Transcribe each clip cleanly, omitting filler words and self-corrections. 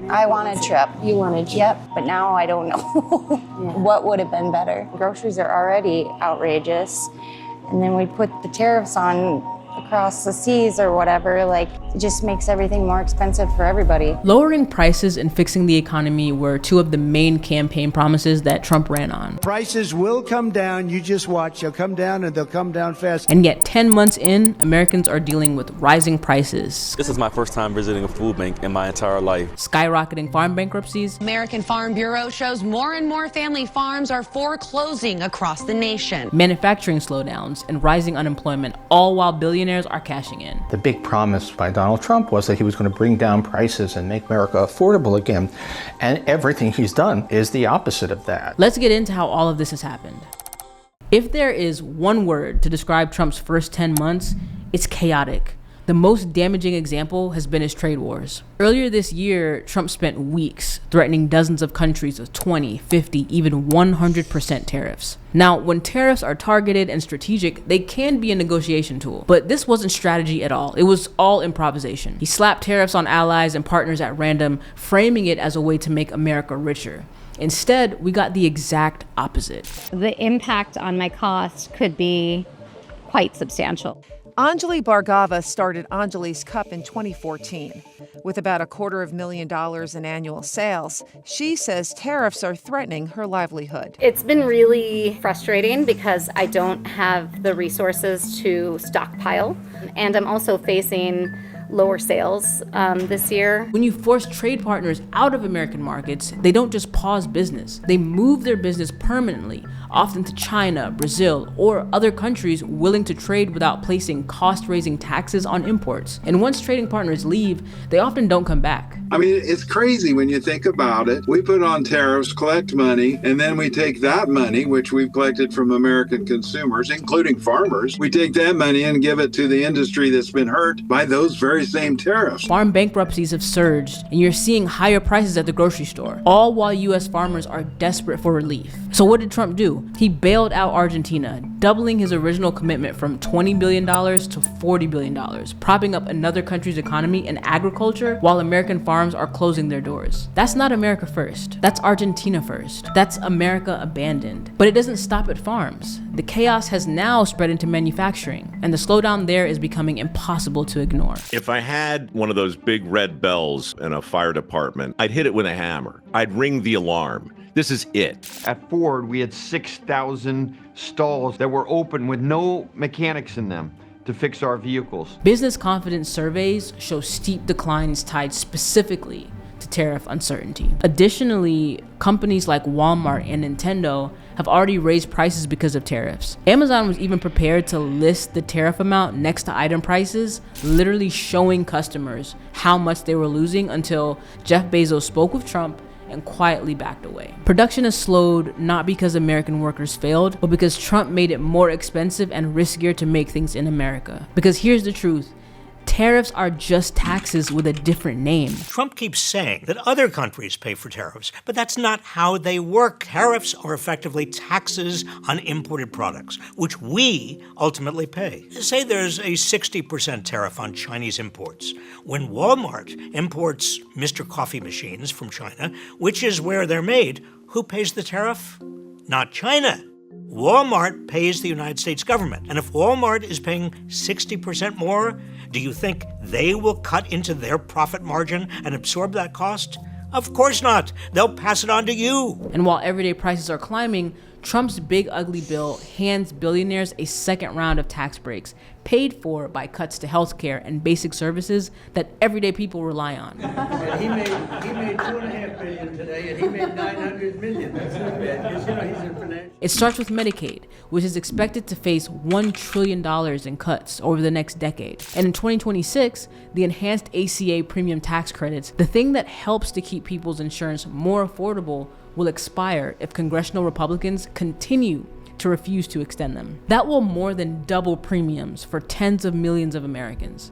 I wanted Trump. You wanted Trump. Yep, but now I don't know what would have been better. Groceries are already outrageous, and then we put the tariffs on across the seas or whatever, like, it just makes everything more expensive for everybody. Lowering prices and fixing the economy were two of the main campaign promises that Trump ran on. Prices will come down, you just watch. They'll come down, and they'll come down fast. And yet 10 months in, Americans are dealing with rising prices. This is my first time visiting a food bank in my entire life. Skyrocketing farm bankruptcies. American Farm Bureau shows more and more family farms are foreclosing across the nation. Manufacturing slowdowns and rising unemployment, all while billionaires are cashing in. The big promise by Donald Trump was that he was going to bring down prices and make America affordable again. And everything he's done is the opposite of that. Let's get into how all of this has happened. If there is one word to describe Trump's first 10 months, it's chaotic. The most damaging example has been his trade wars. Earlier this year, Trump spent weeks threatening dozens of countries with 20, 50, even 100% tariffs. Now, when tariffs are targeted and strategic, they can be a negotiation tool. But this wasn't strategy at all. It was all improvisation. He slapped tariffs on allies and partners at random, framing it as a way to make America richer. Instead, we got the exact opposite. The impact on my cost could be quite substantial. Anjali Bhargava started Anjali's Cup in 2014. With about $250,000 in annual sales, she says tariffs are threatening her livelihood. It's been really frustrating because I don't have the resources to stockpile, and I'm also facing lower sales this year. When you force trade partners out of American markets, they don't just pause business. They move their business permanently, often to China, Brazil, or other countries willing to trade without placing cost-raising taxes on imports. And once trading partners leave, they often don't come back. I mean, it's crazy when you think about it. We put on tariffs, collect money, and then we take that money, which we've collected from American consumers, including farmers, we take that money and give it to the industry that's been hurt by those very same tariffs. Farm bankruptcies have surged, and you're seeing higher prices at the grocery store, all while U.S. farmers are desperate for relief. So what did Trump do? He bailed out Argentina, doubling his original commitment from $20 billion to $40 billion, propping up another country's economy and agriculture while American farms are closing their doors. That's not America first. That's Argentina first. That's America abandoned. But it doesn't stop at farms. The chaos has now spread into manufacturing, and the slowdown there is becoming impossible to ignore. If I had one of those big red bells in a fire department, I'd hit it with a hammer. I'd ring the alarm. This is it. At Ford, we had 6,000 stalls that were open with no mechanics in them to fix our vehicles. Business confidence surveys show steep declines tied specifically to tariff uncertainty. Additionally, companies like Walmart and Nintendo have already raised prices because of tariffs. Amazon was even prepared to list the tariff amount next to item prices, literally showing customers how much they were losing until Jeff Bezos spoke with Trump and quietly backed away. Production has slowed not because American workers failed, but because Trump made it more expensive and riskier to make things in America. Because here's the truth. Tariffs are just taxes with a different name. Trump keeps saying that other countries pay for tariffs, but that's not how they work. Tariffs are effectively taxes on imported products, which we ultimately pay. Say there's a 60% tariff on Chinese imports. When Walmart imports Mr. Coffee machines from China, which is where they're made, who pays the tariff? Not China. Walmart pays the United States government. And if Walmart is paying 60% more, do you think they will cut into their profit margin and absorb that cost? Of course not. They'll pass it on to you. And while everyday prices are climbing, Trump's big ugly bill hands billionaires a second round of tax breaks, paid for by cuts to healthcare and basic services that everyday people rely on. And he made $2.5 billion today, and he made $900 million. That's not bad, because he's a financial. It starts with Medicaid, which is expected to face $1 trillion in cuts over the next decade. And in 2026, the enhanced ACA premium tax credits, the thing that helps to keep people's insurance more affordable, will expire if congressional Republicans continue to refuse to extend them. That will more than double premiums for tens of millions of Americans.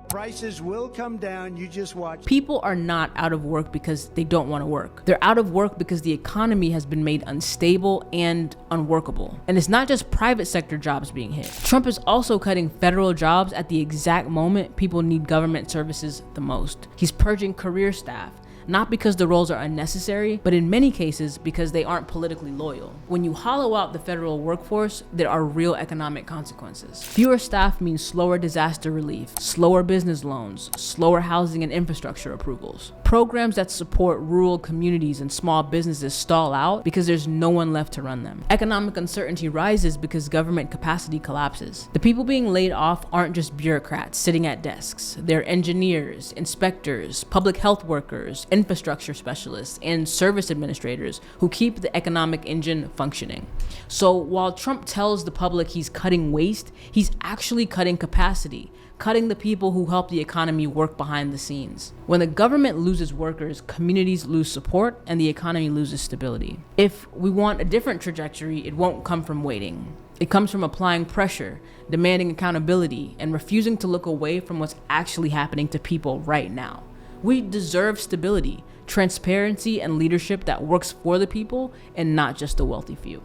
Prices will come down, you just watch. People are not out of work because they don't want to work. They're out of work because the economy has been made unstable and unworkable. And it's not just private sector jobs being hit. Trump is also cutting federal jobs at the exact moment people need government services the most. He's purging career staff, not because the roles are unnecessary, but in many cases because they aren't politically loyal. When you hollow out the federal workforce, there are real economic consequences. Fewer staff means slower disaster relief, slower business loans, slower housing and infrastructure approvals. Programs that support rural communities and small businesses stall out because there's no one left to run them. Economic uncertainty rises because government capacity collapses. The people being laid off aren't just bureaucrats sitting at desks. They're engineers, inspectors, public health workers, infrastructure specialists, and service administrators who keep the economic engine functioning. So while Trump tells the public he's cutting waste, he's actually cutting capacity, cutting the people who help the economy work behind the scenes. When the government loses workers, communities lose support, and the economy loses stability. If we want a different trajectory, it won't come from waiting. It comes from applying pressure, demanding accountability, and refusing to look away from what's actually happening to people right now. We deserve stability, transparency, and leadership that works for the people and not just the wealthy few.